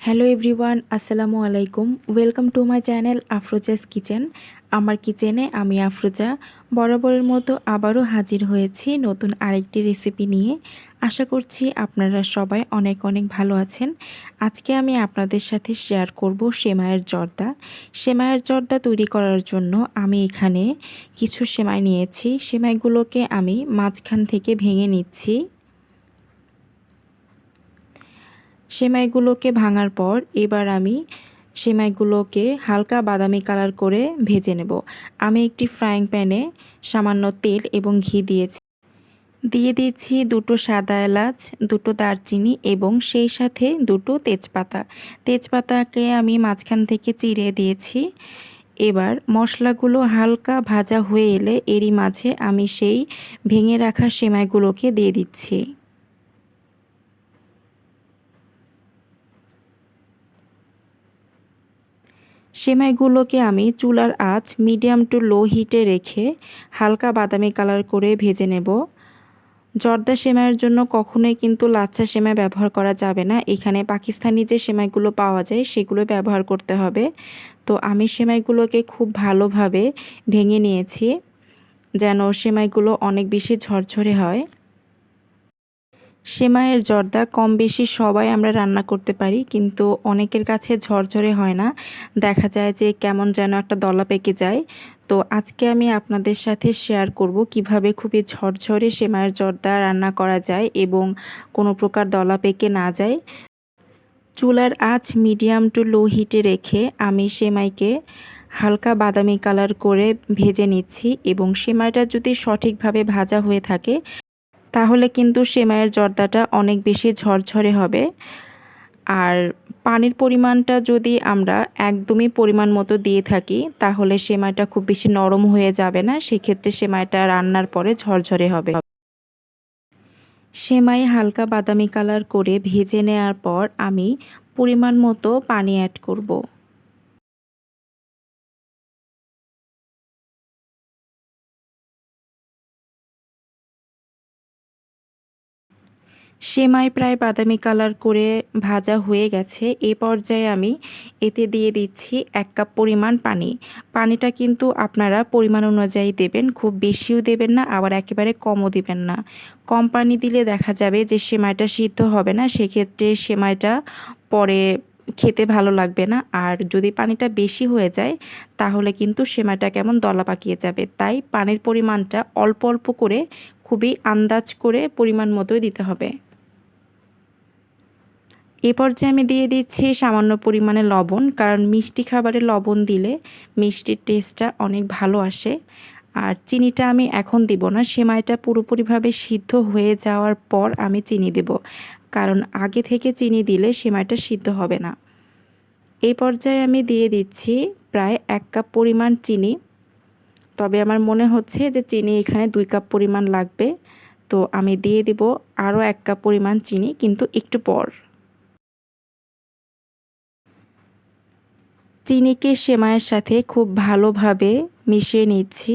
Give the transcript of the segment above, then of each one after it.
Hello everyone, আসসালামু আলাইকুম। Welcome to my channel Afroza's kitchen. আমার কিচেনে আমি আফরোজা বরাবরের মতো আবারও হাজির হয়েছি নতুন আরেকটি রেসিপি নিয়ে। আশা করছি আপনারা সবাই অনেক অনেক ভালো আছেন। আজকে আমি আপনাদের সাথে শেয়ার করব সেমাইয়ের জর্দা। সেমাইয়ের জর্দা তৈরি করার জন্য আমি এখানে কিছু সেমাই নিয়েছি। সেমাইগুলোকে আমি মাঝখান থেকে ভেঙে নিচ্ছি। সেমাইগুলোকে ভাঙার পর এবার আমি সেমাইগুলোকে হালকা বাদামি কালার করে ভেজে নেব। আমি একটি ফ্রাইং প্যানে সামান্য তেল এবং ঘি দিয়ে দিচ্ছি দুটো সাদা এলাচ, দুটো দারচিনি এবং সেই সাথে দুটো তেজপাতাকে আমি মাঝখান থেকে চিড়ে দিয়েছি। এবার মশলাগুলো হালকা ভাজা হয়ে এলে এরই মাঝে আমি সেই ভেঙে রাখা সেমাইগুলোকে দিয়ে দিচ্ছি। সেমাইগুলোকে আমি চুলার আঁচ মিডিয়াম টু লো হিটে রেখে হালকা বাদামি কালার করে ভেজে নেব। জর্দা সেমাইয়ের জন্য কখনোই কিন্তু লাচ্ছা সেমাই ব্যবহার করা যাবে না। এখানে পাকিস্তানি যে সেমাইগুলো পাওয়া যায় সেগুলো ব্যবহার করতে হবে। তো আমি সেমাইগুলোকে খুব ভালোভাবে ভেঙে নিয়েছি যেন সেমাইগুলো অনেক বেশি ঝরঝরে হয়। সেমাইয়ের জর্দা কম বেশি সবাই আমরা রান্না করতে পারি, কিন্তু অনেকের কাছে ঝরঝরে হয় না, দেখা যায় যে কেমন যেন একটা দলা পেকে যায়। তো আজকে আমি আপনাদের সাথে শেয়ার করব কিভাবে খুবই ঝরঝরে সেমাইয়ের জর্দা রান্না করা যায় এবং কোনো প্রকার দলা পেকে না যায়। চুলার আঁচ মিডিয়াম টু লো হিটে রেখে আমি সেমাইকে হালকা বাদামি কালার করে ভেজে নিচ্ছি এবং সেমাইটা যদি সঠিকভাবে ভাজা হয়ে থাকে তাহলে কিন্তু সেমাইয়ের জর্দাটা অনেক বেশি ঝরঝরে হবে। আর পানির পরিমাণটা যদি আমরা একদমই পরিমাণ মতো দিয়ে থাকি তাহলে সেমাইটা খুব বেশি নরম হয়ে যাবে না, সেক্ষেত্রে সেমাইটা রান্নার পরে ঝরঝরে হবে। সেমাই হালকা বাদামি কালার করে ভেজে নেওয়ার পর আমি পরিমাণ মতো পানি অ্যাড করব। সেমাই প্রায় বাদামি কালার করে ভাজা হয়ে গেছে। এই পর্যায়ে আমি এতে দিয়ে দিচ্ছি 1 কাপ পরিমাণ পানি। পানিটা কিন্তু আপনারা পরিমাণ অনুযায়ী দেবেন, খুব বেশিও দেবেন না আবার একেবারে কমও দিবেন না। কম পানি দিলে দেখা যাবে যে সেমাইটা সিদ্ধ হবে না, সেক্ষেত্রে সেমাইটা পরে খেতে ভালো লাগবে না। আর যদি পানিটা বেশি হয়ে যায় তাহলে কিন্তু সেমাইটা কেমন দলা পাকিয়ে যাবে। তাই পানির পরিমাণটা অল্প অল্প করে খুবই আন্দাজ করে পরিমাণ মতোই দিতে হবে। এ পর্যায়ে আমি দিয়ে দিচ্ছি সামান্য পরিমাণে লবণ, কারণ মিষ্টি খাবারে লবণ দিলে মিষ্টির টেস্টটা অনেক ভালো আসে। আর চিনিটা আমি এখন দিব না, সেমাইটা পুরোপুরিভাবে সিদ্ধ হয়ে যাওয়ার পর আমি চিনি দেব, কারণ আগে থেকে চিনি দিলে সেমাইটা সিদ্ধ হবে না। এই পর্যায়ে আমি দিয়ে দিচ্ছি প্রায় 1 কাপ পরিমাণ চিনি, তবে আমার মনে হচ্ছে যে চিনি এখানে 2 কাপ পরিমাণ লাগবে, তো আমি দিয়ে দিব আরও 1 কাপ পরিমাণ চিনি, কিন্তু একটু পর। চিনিকে সেমাইয়ের সাথে খুব ভালোভাবে মিশিয়ে নিচ্ছি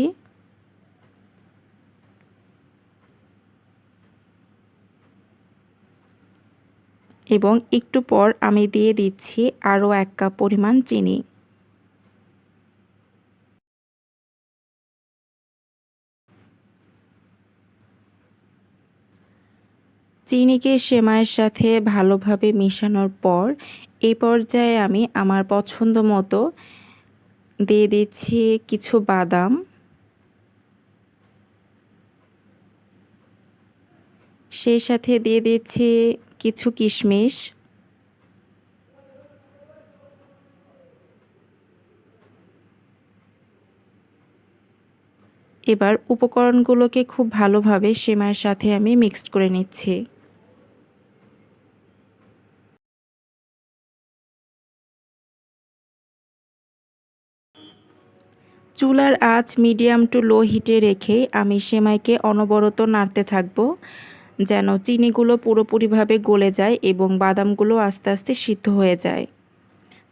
এবং একটু পর আমি দিয়ে দিচ্ছি আরও 1 কাপ পরিমাণ চিনি। চিনিকে সেমাইয়ের সাথে ভালোভাবে মিশানোর পর এই পর্যায়ে আমি আমার পছন্দ মতো দিয়ে দিচ্ছি কিছু বাদাম, সেই সাথে দিয়ে দিচ্ছি কিছু কিশমিশ, এবার উপকরণগুলোকে খুব ভালোভাবে সেমাইয়ের সাথে আমি মিক্সড করে নিচ্ছি। চুলার আঁচ মিডিয়াম টু লো হিটে রেখে আমি সেমাইকে অনবরত নাড়তে থাকব যেন চিনিগুলো পুরোপুরিভাবে গলে যায় এবং বাদামগুলো আস্তে আস্তে সিদ্ধ হয়ে যায়।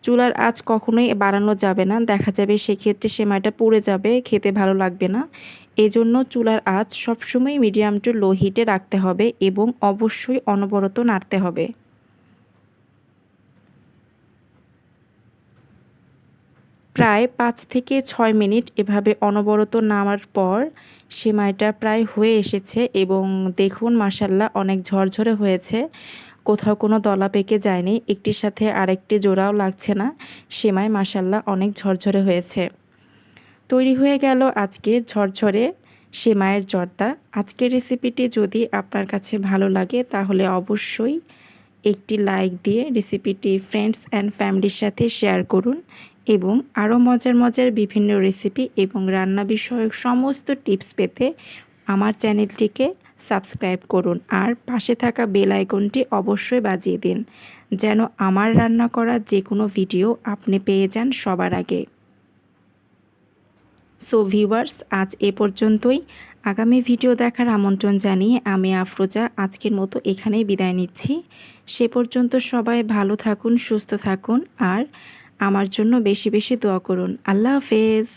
চুলার আঁচ কখনোই বাড়ানো যাবে না, দেখা যাবে সেক্ষেত্রে সেমাইটা পুড়ে যাবে, খেতে ভালো লাগবে না। এজন্য চুলার আঁচ সবসময় মিডিয়াম টু লো হিটে রাখতে হবে এবং অবশ্যই অনবরত নাড়তে হবে। প্রায় 5 থেকে 6 মিনিট এভাবে অনবরত নাড়ার পর সেমাইটা প্রায় হয়ে এসেছে এবং দেখুন মাশাআল্লাহ অনেক ঝরঝরে হয়েছে। কোথাও কোনো দলা পেকে যায়নি, একটির সাথে আরেকটি জোড়াও লাগছে না। সেমাই মাশাআল্লাহ অনেক ঝরঝরে হয়েছে। তৈরি হয়ে গেল আজকের ঝরঝরে সেমাইয়ের জর্দা। আজকের রেসিপিটি যদি আপনার কাছে ভালো লাগে তাহলে অবশ্যই একটি লাইক দিয়ে রেসিপিটি ফ্রেন্ডস অ্যান্ড ফ্যামিলির সাথে শেয়ার করুন এবং আরও মজার মজার বিভিন্ন রেসিপি এবং রান্না বিষয়ক সমস্ত টিপস পেতে আমার চ্যানেলটিকে সাবস্ক্রাইব করুন আর পাশে থাকা বেল আইকনটি অবশ্যই বাজিয়ে দিন যেন আমার রান্না করা যে কোনো ভিডিও আপনি পেয়ে যান সবার আগে। সো ভিউয়ার্স, আজ এ পর্যন্তই। আগামী ভিডিও দেখার আমন্ত্রণ জানিয়ে আমি আফরোজা আজকের মতো এখানেই বিদায় নিচ্ছি। সে পর্যন্ত সবাই ভালো থাকুন, সুস্থ থাকুন আর আমার জন্য বেশি বেশি দোয়া করুন। আল্লাহ হাফেজ।